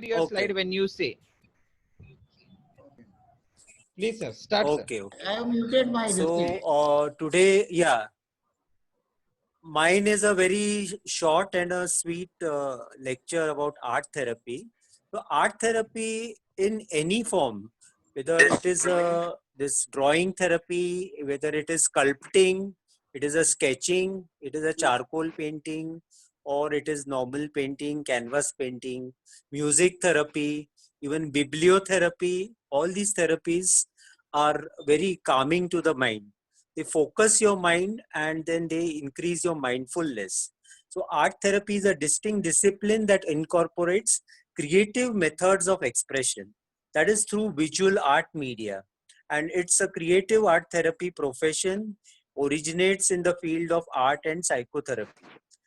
your slide Okay. when you say. Please, sir, start, sir. Okay. I have muted my this thing. So today, yeah, mine is a very short and a sweet lecture about art therapy. So art therapy in any form, whether it is this drawing therapy, whether it is sculpting, it is a sketching, it is a charcoal painting, or it is normal painting, canvas painting, music therapy, even bibliotherapy, all these therapies are very calming to the mind. They focus your mind and then they increase your mindfulness. So art therapy is a distinct discipline that incorporates creative methods of expression, that is through visual art media, and it's a creative art therapy profession, originates in the field of art and psychotherapy.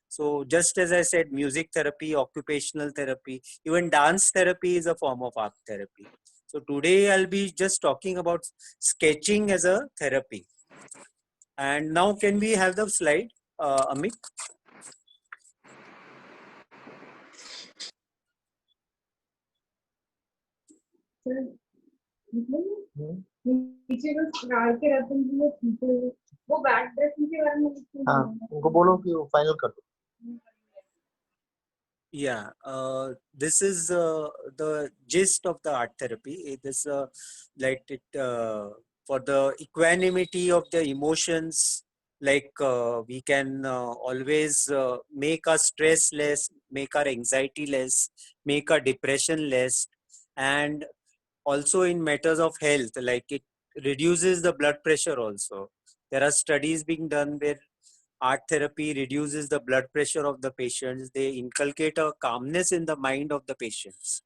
So just as I said, music therapy, occupational therapy, even dance therapy is a form of art therapy. So today I'll be just talking about sketching as a therapy. And now can we have the slide, Amit? पीछे कुछ डाल के रखते हैं वो पीछे वो back dressing के बारे में हाँ उनको बोलो कि वो फाइनल कर दो. Yeah, this is the gist of the art therapy. It is like it for the equanimity of the emotions. Like we can always make our stress less, make our anxiety less, make our depression less, and also in matters of health, like it reduces the blood pressure. Also, there are studies being done where art therapy reduces the blood pressure of the patients. They inculcate a calmness in the mind of the patients.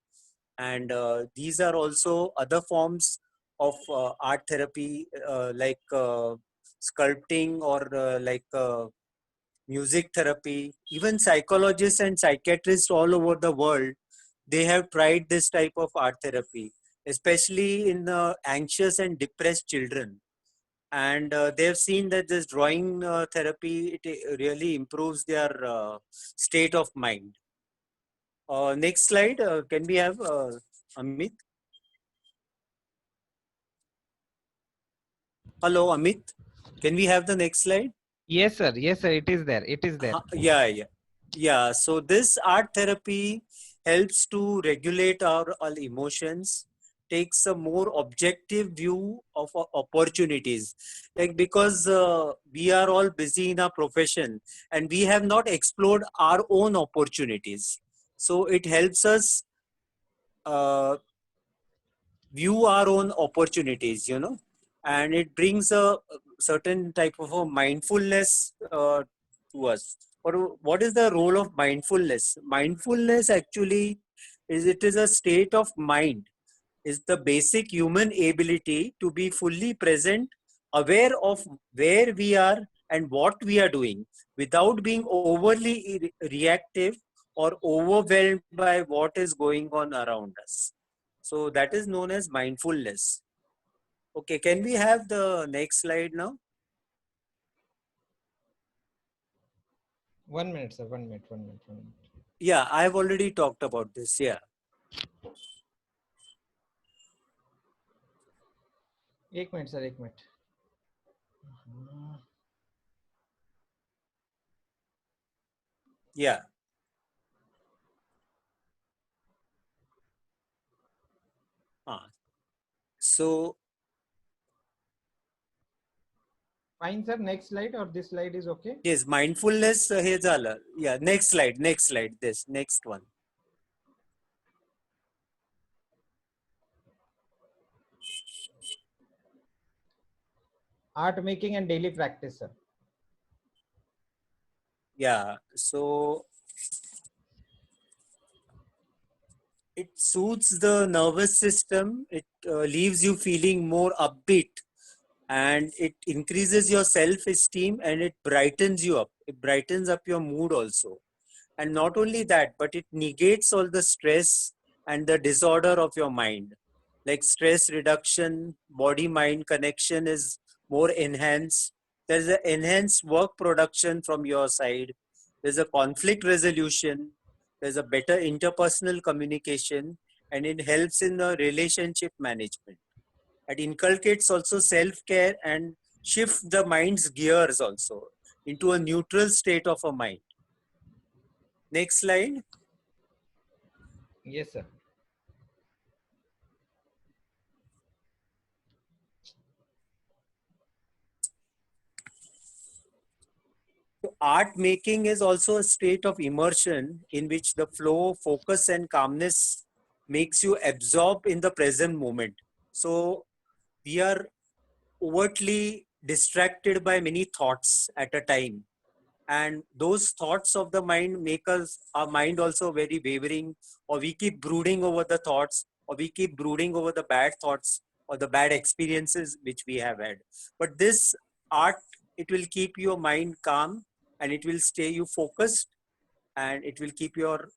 And these are also other forms of art therapy, like sculpting or music therapy. Even psychologists and psychiatrists all over the world, they have tried this type of art therapy, especially in anxious and depressed children, and they've seen that this drawing therapy, it really improves their state of mind. Next slide, can we have Amit? Hello, Amit, can we have the next slide? Yes, sir. Yes, sir. It is there. It is there. Yeah, so this art therapy helps to regulate our all emotions, takes a more objective view of our opportunities, like because we are all busy in our profession and we have not explored our own opportunities, so it helps us uh, view our own opportunities, and it brings a certain type of a mindfulness to us. What is the role of mindfulness? Mindfulness actually is a state of mind, is the basic human ability to be fully present, aware of where we are and what we are doing, without being overly reactive or overwhelmed by what is going on around us. So that is known as mindfulness. Okay, can we have the next slide now? 1 minute, sir. 1 minute. 1 minute. 1 minute. Yeah, I've already talked about this. Yeah. एक minute sir, एक minute. Yeah. So Fine, sir. Next slide, or this slide is okay? yes, mindfulness हे झालं. Yeah, next slide, this next one. Art making and daily practice, sir. Yeah, so it soothes the nervous system. It leaves you feeling more upbeat, and it increases your self-esteem, and it brightens you up. It brightens up your mood also. And not only that, but it negates all the stress and the disorder of your mind. Like stress reduction, body mind connection is more enhanced. There's an enhanced work production from your side. There's a conflict resolution. There's a better interpersonal communication, and it helps in the relationship management. It inculcates also self-care and shift the mind's gears also into a neutral state of a mind. Next slide. Yes, sir. So art making is also a state of immersion in which the flow, focus, and calmness makes you absorb in the present moment. So we are overtly distracted by many thoughts at a time, and those thoughts of the mind make us our mind also very wavering, or we keep brooding over the thoughts, or we keep brooding over the bad thoughts or the bad experiences which we have had. But this art, it will keep your mind calm, and it will stay you focused, and it will keep your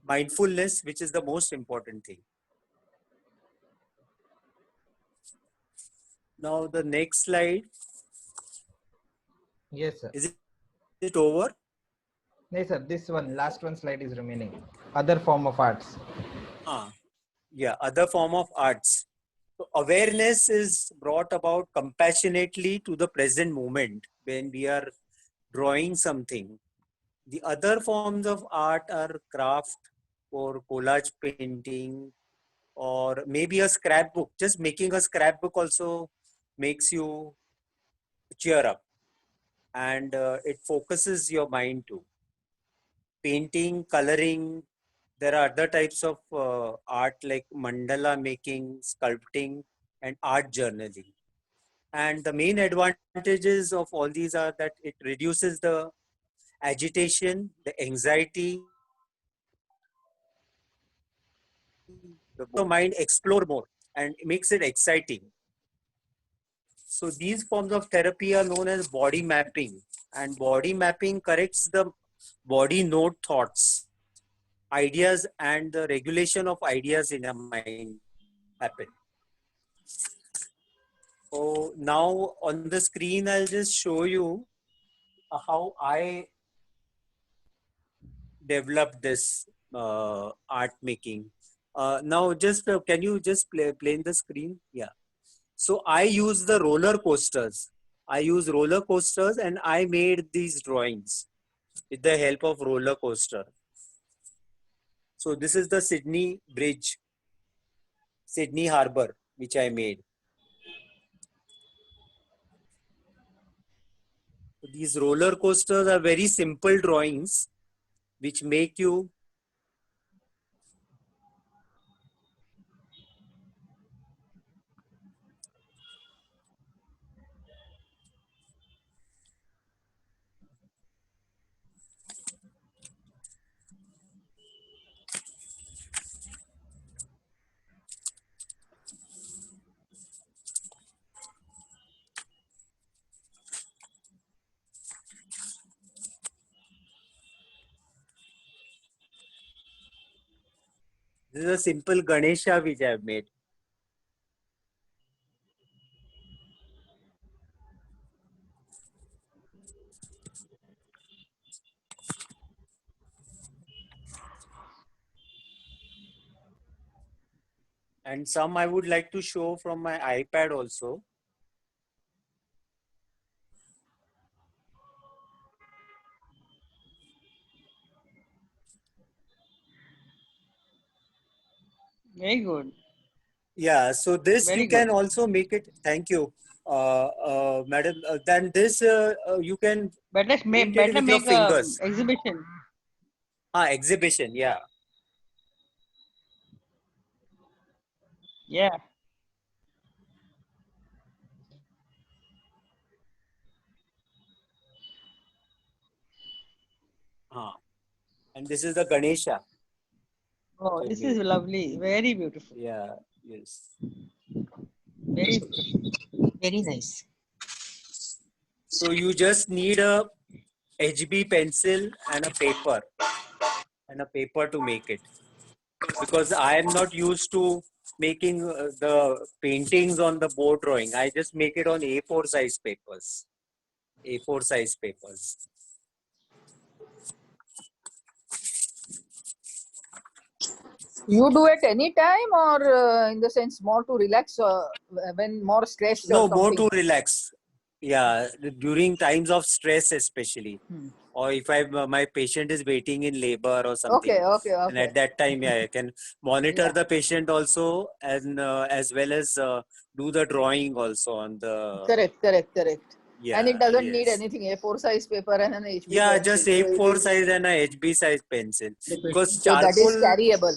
mindfulness, which is the most important thing. Now the next slide. Yes, sir. Is it over? Yes, sir. This one, last one slide is remaining. Other form of arts. Yeah, other form of arts. So awareness is brought about compassionately to the present moment when we are drawing something. The other forms of art are craft or collage painting, or maybe a scrapbook. Just making a scrapbook also makes you cheer up, and it focuses your mind too. Painting, coloring, there are other types of art like mandala making, sculpting, and art journaling. And the main advantages of all these are that it reduces the agitation, the anxiety, the mind explore more, and it makes it exciting. So these forms of therapy are known as body mapping, and body mapping corrects the body node thoughts, ideas, and the regulation of ideas in a mind happen. So now on the screen, I'll just show you how I developed this art making. Now, just can you just play in the screen? Yeah. So I use the roller coasters. I use roller coasters, and I made these drawings with the help of roller coaster. So this is the Sydney Bridge, Sydney Harbor, which I made. These roller coasters are very simple drawings which make you this is a simple Ganesha which I have made. And some I would like to show from my iPad also. Very good. Yeah, so this Very you can good. also make it. Thank you, madam. Then this you can But let's paint it better with your make a fingers. exhibition. Exhibition. Yeah. Yeah. And this is the Ganesha. Oh, I this is made. lovely. Very beautiful. Yeah. Yes. Very good. Very nice. So you just need a HB pencil and a paper to make it, because I am not used to making the paintings on the board drawing. I just make it on A4 size papers. A4 size papers. You do it any time or in the sense more to relax when more stressed No, or more something? to relax. Yeah, during times of stress especially. Hmm. Or if my patient is waiting in labor or Okay, something, okay, and okay. at that time, yeah, I can monitor Yeah. the patient also, and as well as do the drawing also on the. Correct, correct, correct. And it Yeah, doesn't need yes. anything, A4 size paper and an HB Yeah, pencil. just So it A4 is, size and a HB size pencil. The Because patient so that is charcoal, carryable.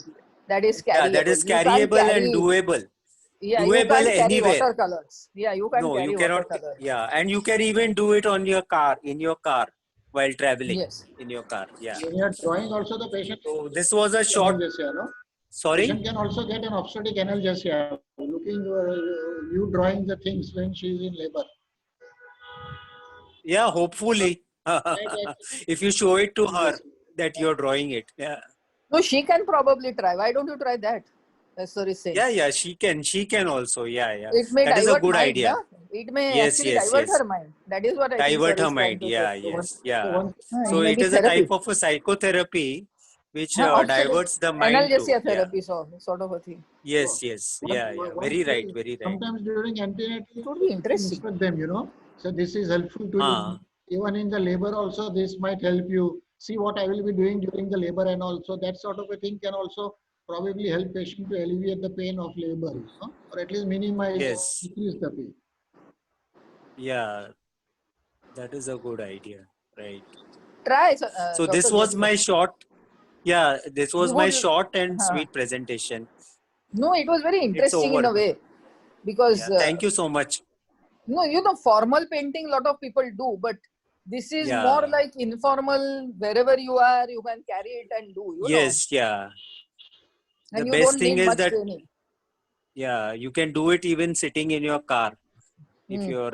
That is yeah, that carryable. is You can't carryable and carry, doable. yeah, you Doable can't carry anywhere. watercolors. Yeah, you can't No, you carry cannot. watercolors. Yeah, and you can even do it on your car, in your car, while traveling Yes. in your car. Yeah. when you are drawing also the patient So this was a short. analgesia, no? Sorry. Patient can also get an obstetric analgesia looking you drawing the things when she is in labor. Yeah, hopefully, Right. if you show it to her Yes. that you're drawing it. Yeah. No, she can probably try. Why don't you try that? As sir is saying. Yeah, yeah, she can. She can also. Yeah, yeah. It may That is a divert good mind, idea. no? It may Yes, actually yes, divert yes. her mind. That is what I think sir Divert her is trying mind. to say. Yeah, So yes, so yeah. one So It may it be is a type therapy. of a psychotherapy which Obstetric diverts the mind too. analgesia Yeah. therapy, so sort of a thing. Yes, yes. Yeah, yeah. Very right. Very right. sometimes during antenatal, It would be we interesting. instruct them, So this is helpful to Ah. you. Even in the labor also, this might help you. See what I will be doing during the labor, and also that sort of a thing can also probably help patient to alleviate the pain of labor, or at least minimize, Yes. decrease the pain. Yeah. That is a good idea. Right. Try, So Dr. this was Jyoti. my short. Yeah, this was You my would, short and uh, sweet presentation. no, it was very It's interesting in over a now. way because, Yeah. Thank you so much. no, formal painting a lot of people do, but this is more Yeah. like informal. Wherever you are, you can carry it and do, Yes. Yeah. and The you best don't thing need is much that, training. yeah, you can do it even sitting in your car. If Hmm. your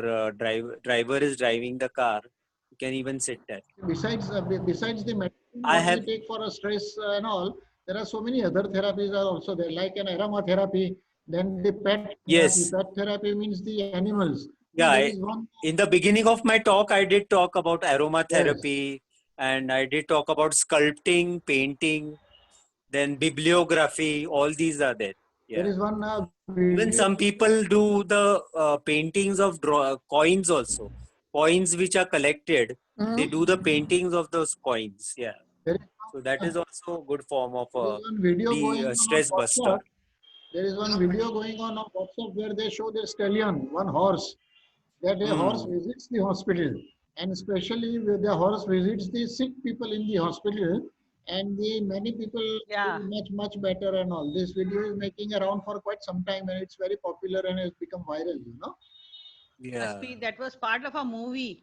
driver is driving the car, you can even sit there. Besides the medicine I what we have. take for a stress and all, there are so many other therapies are also there, like an aromatherapy. Then the pet therapy. Yes. Pet therapy means the animals. Yeah. There is one. In the beginning of my talk, I did talk about Yes. aromatherapy, and I did talk about sculpting, painting, then bibliography. All these are there. There Yeah. is one Even video. some people do the paintings of coins also. Coins which are collected, Hmm. they do the paintings of those coins. Yeah. There is So that is also a good form of one video going on stress buster. WhatsApp. There is one video going on WhatsApp where they show the stallion, one horse. That a horse Hmm. visits the hospital, and especially when the horse visits the sick people in the hospital, and the many people Yeah. feel much better and all. This video is making around for quite some time, and it's very popular and has become viral. Yeah. That was part of a movie.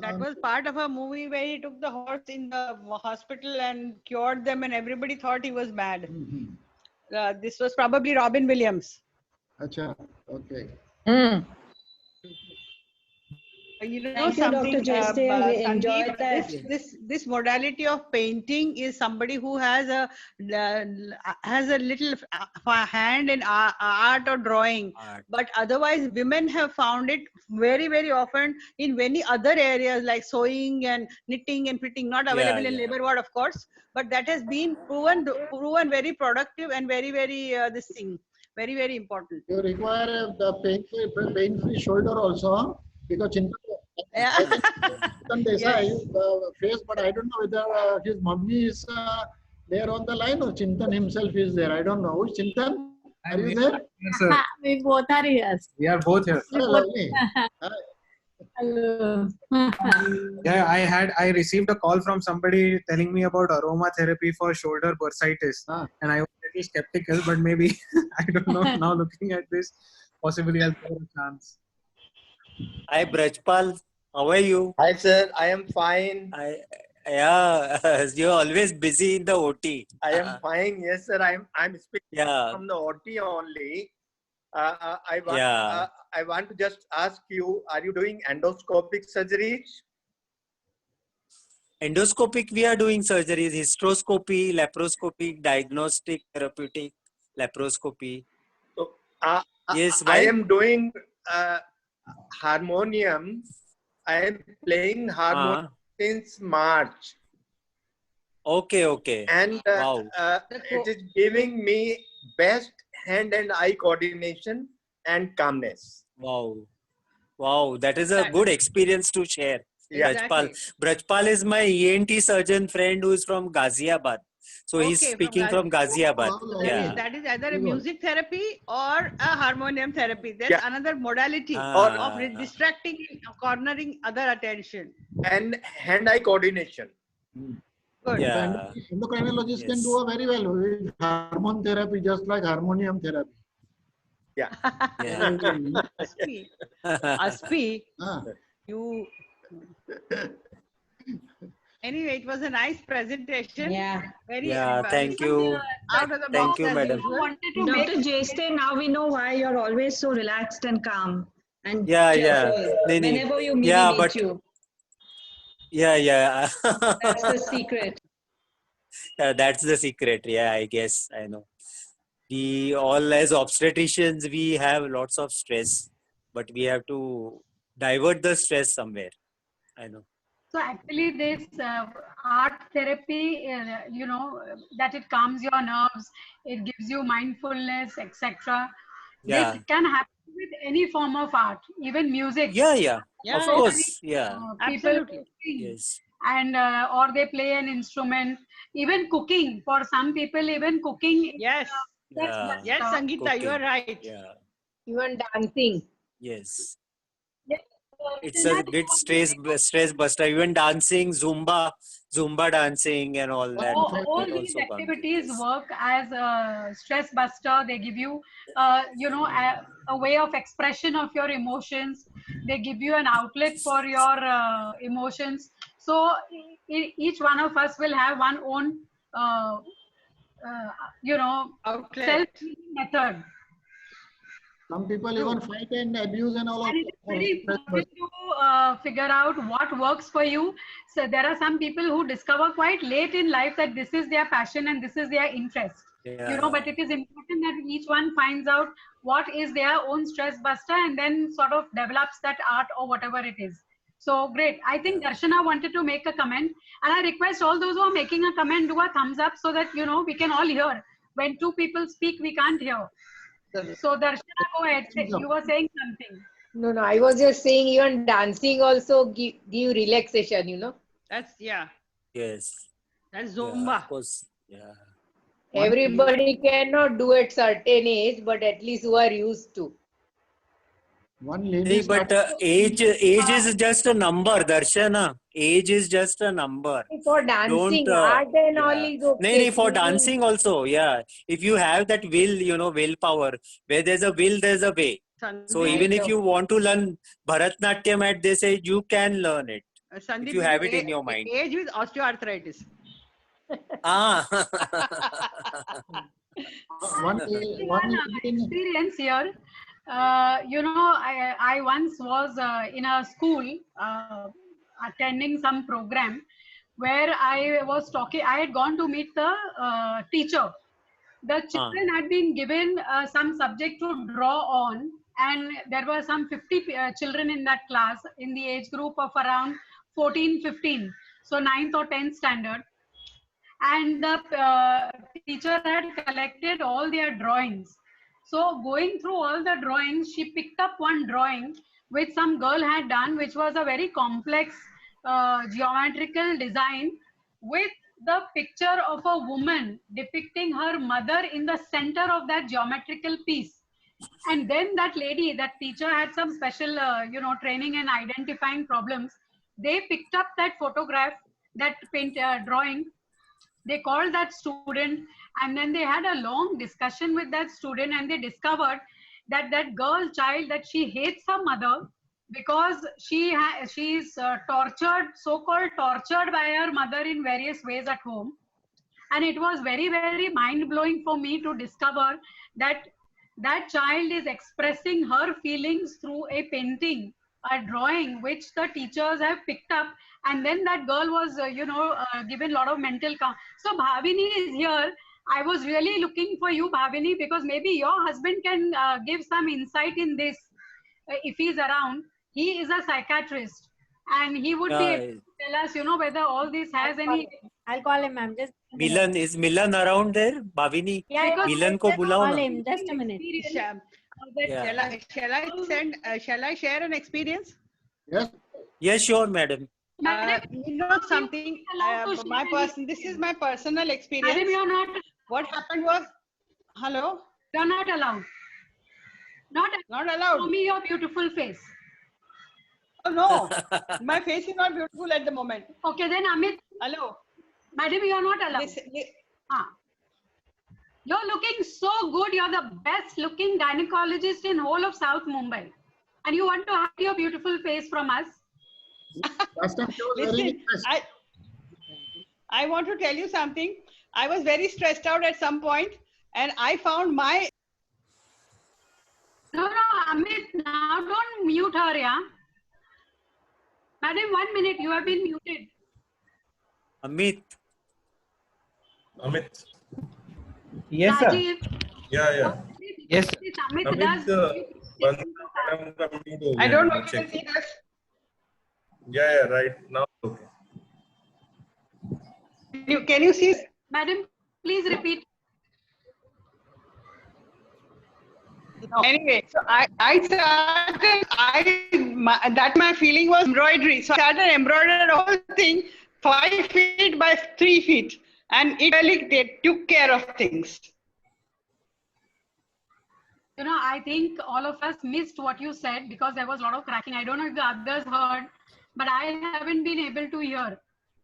That was part of a movie where he took the horse in the hospital and cured them, and everybody thought he was mad. This was probably Robin Williams. Acha, okay. Hmm. Thank you, Something, Dr. Jayasthey. We enjoyed Sandeep, that. this modality of painting is somebody who has a little hand in art or drawing. Art. But otherwise, women have found it very often in many other areas like sewing and knitting and fitting, not available in Yeah. labor ward, of course. But that has been proven very productive and very very important. You require the pain-free shoulder also, because Yeah. Chintan Desai Yes. face, but I don't know whether his mummy is there on the line or Chintan himself is there. I don't know. Who is Chintan? Are you there? Yes, sir. We both are here. We are both here. Oh, lovely. Hello. Yeah, I received a call from somebody telling me about aromatherapy for shoulder bursitis, and I was a little skeptical, but maybe I don't know. Now looking at this, possibly I'll give it a chance. Hi, Brajpal. How are you? Hi, sir. I am fine. Yeah, you're always busy in the OT. I am fine. Yes, sir. I'm speaking Yeah. from the OT only. I want to just ask you: are you doing endoscopic surgeries? Endoscopic, we are doing surgeries, hysteroscopy, laparoscopy, diagnostic, therapeutic, laparoscopy. So, Yes, I why? am doing harmonium. I am playing harmonium since March. Okay, okay. And Wow. it is giving me best hand and eye coordination and calmness. Wow. Wow. That is a good experience to share. Yeah. Brajpal. Brajpal is my ENT surgeon friend who is from Ghaziabad. So he's Okay, speaking from Ghaziabad. Oh, Yeah. that is either a Very good. music therapy or a harmonium therapy. There's Yeah. another modality Ah. of distracting, cornering other attention. And hand-eye coordination. Good. Yeah. Endocrinologists can Yes. do very well with hormone therapy, just like harmonium therapy. Yeah. Yeah. Aspi, Ah. you. Anyway, it was a nice presentation. Yeah. Very Yeah, thank you. out of the Thank box you, as madam. usual. Wanted to Dr. Jeste, now we know why you're always so relaxed and calm and Yeah, yeah. cheerful Nee, nee. whenever you meet Yeah, but you. yeah, yeah. That's the secret. That's the secret. Yeah, I guess I know. We all as obstetricians, we have lots of stress, but we have to divert the stress somewhere. I know. So actually this art therapy, that it calms your nerves, it gives you mindfulness, etc. Yeah. This can happen with any form of art, even music. Yeah, yeah. Yeah, Of yeah. course. Yeah. People Absolutely. sing Yes. and or they play an instrument. Even cooking, for some people, even cooking. Yes. Yeah. Yes, Sangeeta, you are Cooking. right. Yeah. Even dancing. Yes. Yes. It's a good stress buster. Even dancing, Zumba dancing and all that. All That these also comes in activities this. work as a stress buster. They give you, a way of expression of your emotions. They give you an outlet for your emotions. So each one of us will have one own, Outlet. self-healing method. Some people even fight and abuse and all of And it is very important to figure out what works for you. So there are some people who discover quite late in life that this is their passion and this is their interest. Yeah. But it is important that each one finds out what is their own stress buster and then sort of develops that art or whatever it is. So great. I think Darshana wanted to make a comment, and I request all those who are making a comment do a thumbs up so that we can all hear. When two people speak, we can't hear. So Darshana, go ahead. You were saying something. No, I was just saying even dancing also give relaxation, That's, yeah. Yes. That's Yeah, Zumba. of course. Yeah. Everybody cannot do at certain age, but at least who are used to. one lady. But age is just a number, Darshana. Age is just a number. For dancing, Don't, art and yeah. all is okay. No, for Singing. dancing also, yeah. If you have that will, willpower, where there's a will, there's a way. So Sandeep, even if you want to learn Bharatnatyam at this age, you can learn it. Sandeep, If you have it in your mind. Age with osteoarthritis. Ah. one Experience here. I once was in a school attending some program where I was talking. I had gone to meet the teacher. The children had been given some subject to draw on, and there were some 50 children in that class in the age group of around 14, 15. So 9th or 10th standard. And the teacher had collected all their drawings. So going through all the drawings, she picked up one drawing which some girl had done, which was a very complex geometrical design with the picture of a woman depicting her mother in the center of that geometrical piece. And then that lady, that teacher had some special, training in identifying problems. They picked up that photograph, that drawing. They called that student, and then they had a long discussion with that student, and they discovered that that girl child, that she hates her mother because she's tortured, so-called tortured by her mother in various ways at home. And it was very, very mind-blowing for me to discover that that child is expressing her feelings through a painting, a drawing, which the teachers have picked up. And then that girl was, given a lot of mental calm. So Bhavini is here. I was really looking for you, Bhavini, because maybe your husband can give some insight in this if he's around. He is a psychiatrist, and he would be able to tell us, whether all this has any I'll call him, ma'am. Just a minute. Milan, is Milan around there? Bhavini, Yeah, yeah. Milan ko Just bulao call na. him. Just a minute. Yeah. Shall I share an experience? Yes. Yes, sure, madam. You know something, this is my personal experience. Madam, you're not. What happened was, hello? You're not allowed. Not allowed. Show me your beautiful face. Oh no, my face is not beautiful at the moment. Okay, then Amit. Hello. Madam, you're not allowed. You're looking so good. You're the best looking gynecologist in whole of South Mumbai. And you want to hide your beautiful face from us? Last time she was very Listen, impressed. I want to tell you something. I was very stressed out at some point and I found my... No, Amit, now don't mute her, yeah? Madam, 1 minute. You have been muted. Amit. Amit. Yes, sir. Rajiv. Yeah. Yes. Amit does. I don't know if you can see this. Yeah, right. Now, okay. Can you see? Madam, please repeat. Anyway, so I started, my feeling was embroidery. So I started embroidering the whole thing 5 feet by 3 feet. And it really took care of things. You know, I think all of us missed what you said because there was a lot of cracking. I don't know if the others heard, but I haven't been able to hear.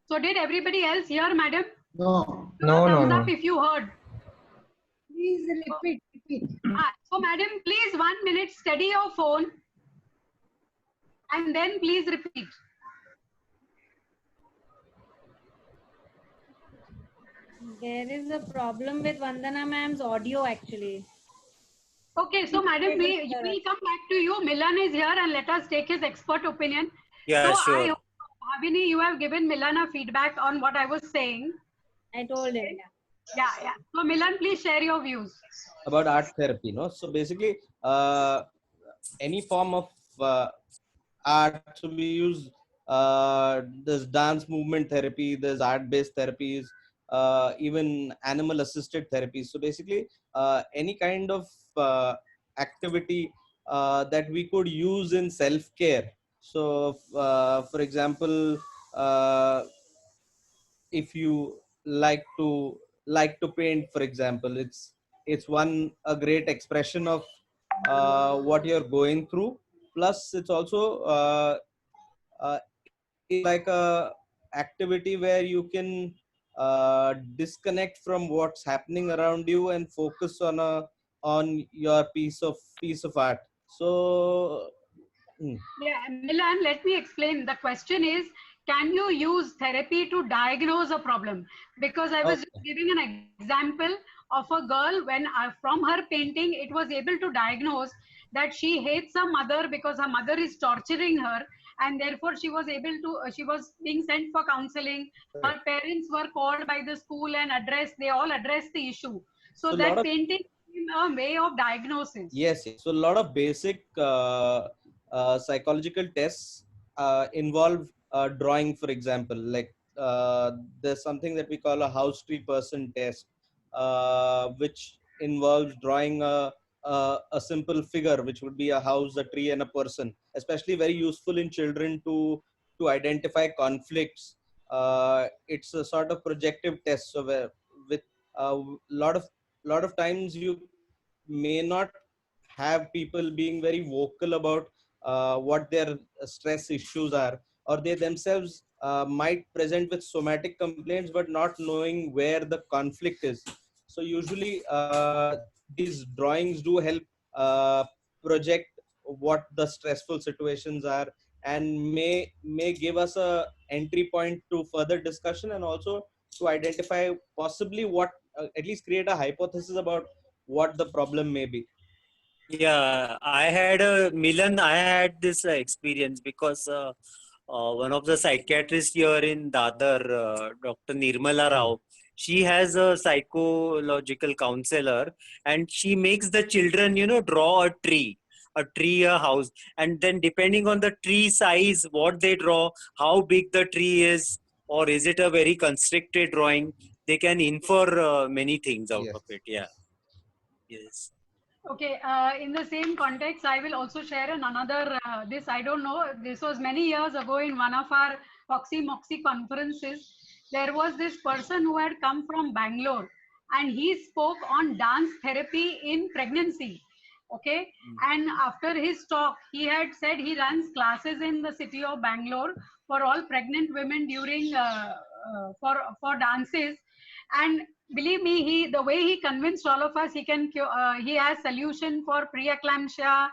So did everybody else hear, madam? No. Thumbs up if you heard. Please repeat. So madam, please 1 minute, steady your phone. And then please repeat. There is a problem with Vandana ma'am's audio actually. Okay, so madam, we will come back to you. Milan is here and let us take his expert opinion. Yeah, so sure. I hope, Bhavini, you have given Milan a feedback on what I was saying. I told him. Yeah. So Milan, please share your views. About art therapy, no? So basically, any form of art, so we use there's dance movement therapy, there's art-based therapies, even animal-assisted therapy. So basically, any kind of activity that we could use in self-care. So, for example, if you like to paint, for example, it's a great expression of what you're going through. Plus, it's also like a activity where you can disconnect from what's happening around you and focus on your piece of art. So Yeah, Milan, let me explain. The question is, can you use therapy to diagnose a problem? Because I was giving an example of a girl when from her painting, it was able to diagnose that she hates her mother because her mother is torturing her. And therefore, she was being sent for counseling. Her parents were called by the school and they all addressed the issue. So that painting became a way of diagnosis. Yes. So a lot of basic psychological tests involve drawing, for example, like there's something that we call a house tree person test, which involves drawing a simple figure, which would be a house, a tree, and a person. Especially very useful in children to identify conflicts. It's a sort of projective test. So with a lot of times you may not have people being very vocal about what their stress issues are, or they themselves might present with somatic complaints but not knowing where the conflict is. So usually these drawings do help project what the stressful situations are, and may give us a entry point to further discussion, and also to identify possibly what at least create a hypothesis about what the problem may be. Yeah, I had this experience because one of the psychiatrists here in Dadar, Dr. Nirmala Rao, she has a psychological counselor, and she makes the children, draw a tree, a house, and then depending on the tree size, what they draw, how big the tree is, or is it a very constricted drawing? They can infer many things out of it. Yeah. Yes. Okay, in the same context, I will also share another, this I don't know, this was many years ago in one of our Foxy Moxy conferences. There was this person who had come from Bangalore and he spoke on dance therapy in pregnancy. Okay, and after his talk, he had said he runs classes in the city of Bangalore for all pregnant women during, for dances. And believe me, the way he convinced all of us, he has solution for preeclampsia,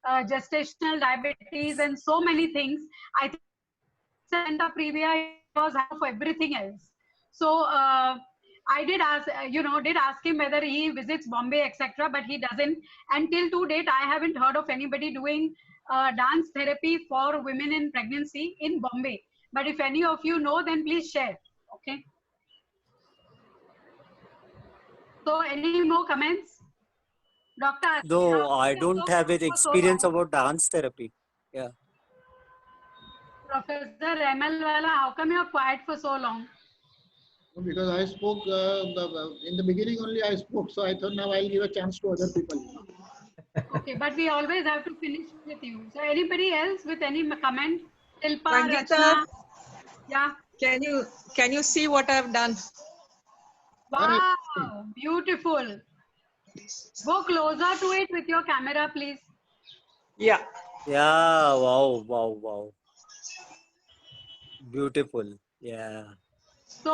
gestational diabetes, and so many things. I think Santa Previa was for everything else. So I did ask, did ask him whether he visits Bombay, etc., but he doesn't. Until to date, I haven't heard of anybody doing dance therapy for women in pregnancy in Bombay. But if any of you know, then please share. Okay. So, any more comments? Dr. No, I don't have an experience about dance therapy. Yeah. Professor ML Wala, how come you're quiet for so long? Because I spoke in the beginning only I spoke, so I thought now I'll give a chance to other people. Okay, but we always have to finish with you. So, anybody else with any comment? Ilpa, Sangeeta, Rachna? Yeah. Can you see what I've done? Wow, beautiful. Go closer to it with your camera, please. Yeah. Yeah. Wow. Wow. Wow. Beautiful. Yeah. So,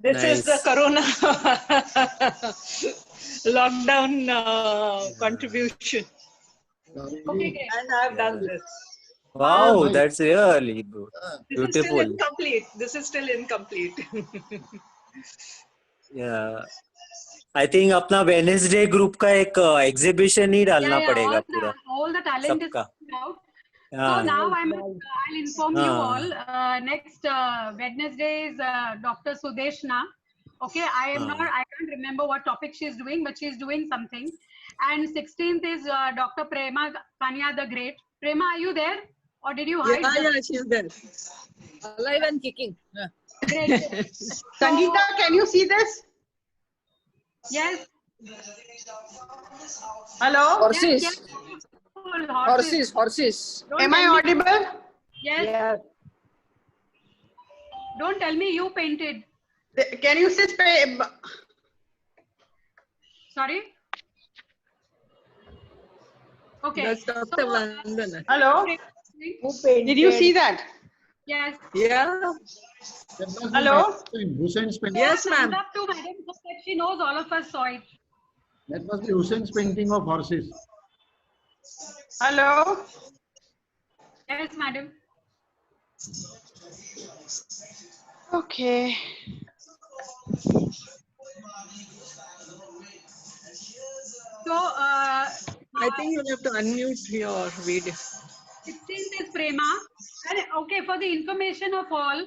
this is the Corona lockdown contribution. Okay. And I've done this. Wow, that's really beautiful. This is still incomplete. This is still incomplete. Yeah. I think अपना Wednesday group का एक exhibition ही डालना पड़ेगा पूरा. All the talent is out. So now I'll inform you all. Next Wednesday is Dr. Sudeshna. Okay, I can't remember what topic she's doing, but she's doing something. And 16th is Dr. Prema Kanya the Great. Prema, are you there? Or did you hide? Yeah, she's there. Alive and kicking. Yeah. Great. Sangeeta, can you see this? Yes. Hello? Horses. Yes. Horses. Am I audible? Yes. Don't tell me you painted. Can you see? Sorry? Okay. That's Dr. Vandana. Hello? Did you see that? Yes. Yeah. Hello? Hussein's painting. Yes, ma'am. Up to madam so that she knows all of us saw it. That must be Hussein's painting of horses. Hello? Yes, madam. Okay. So, I think you'll have to unmute your video. 16th is Prema. And okay, for the information of all,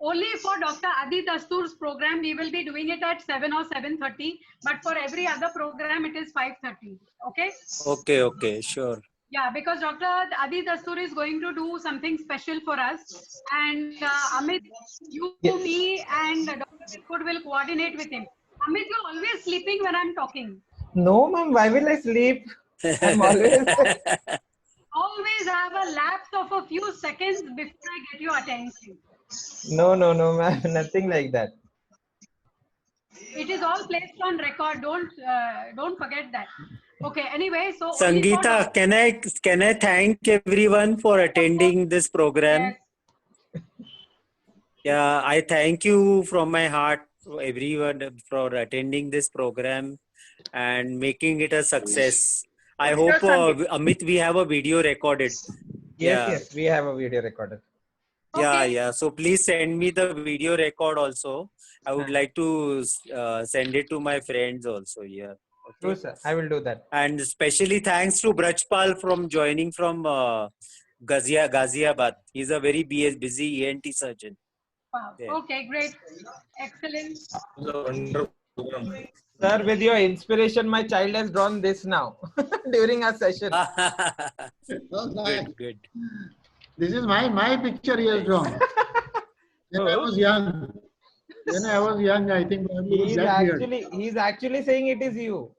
only for Dr. Adi Dastur's program, we will be doing it at 7 or 7:30. But for every other program, it is 5:30. Okay? Okay, sure. Yeah, because Dr. Adi Dastur is going to do something special for us. And Amit, you, me, and Dr. Bitcood will coordinate with him. Amit, you're always sleeping when I'm talking. No, ma'am. Why will I sleep? I'm always. Always have a lapse of a few seconds before I get your attention. No, ma'am. Nothing like that. It is all placed on record. Don't forget that. Okay. Anyway, so Sangeeta, can I thank everyone for attending this program? Yes. Yeah, I thank you from my heart, everyone, for attending this program and making it a success. I hope, Amit, we have a video recorded. Yes, we have a video recorded. Yeah. So please send me the video record also. I would like to send it to my friends also. Yeah. Okay. True, sir. I will do that. And especially thanks to Brajpal from joining from Ghaziabad. He's a very busy ENT surgeon. Wow. Yeah. Okay, great. Excellent. Sir, with your inspiration, my child has drawn this now during our session. Good. This is my picture he has drawn. When I was young. When I was young, I think probably with that beard. He's actually saying it is you.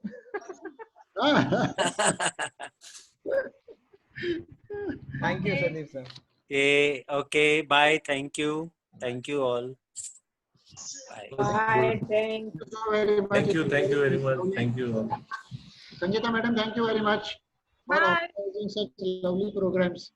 Thank you, Sandeep sir. Okay, bye. Thank you. Thank you all. Bye. Bye. Thank you very much. Thank you very much. Thank you. Sangeeta madam, thank you very much for organizing such lovely programs.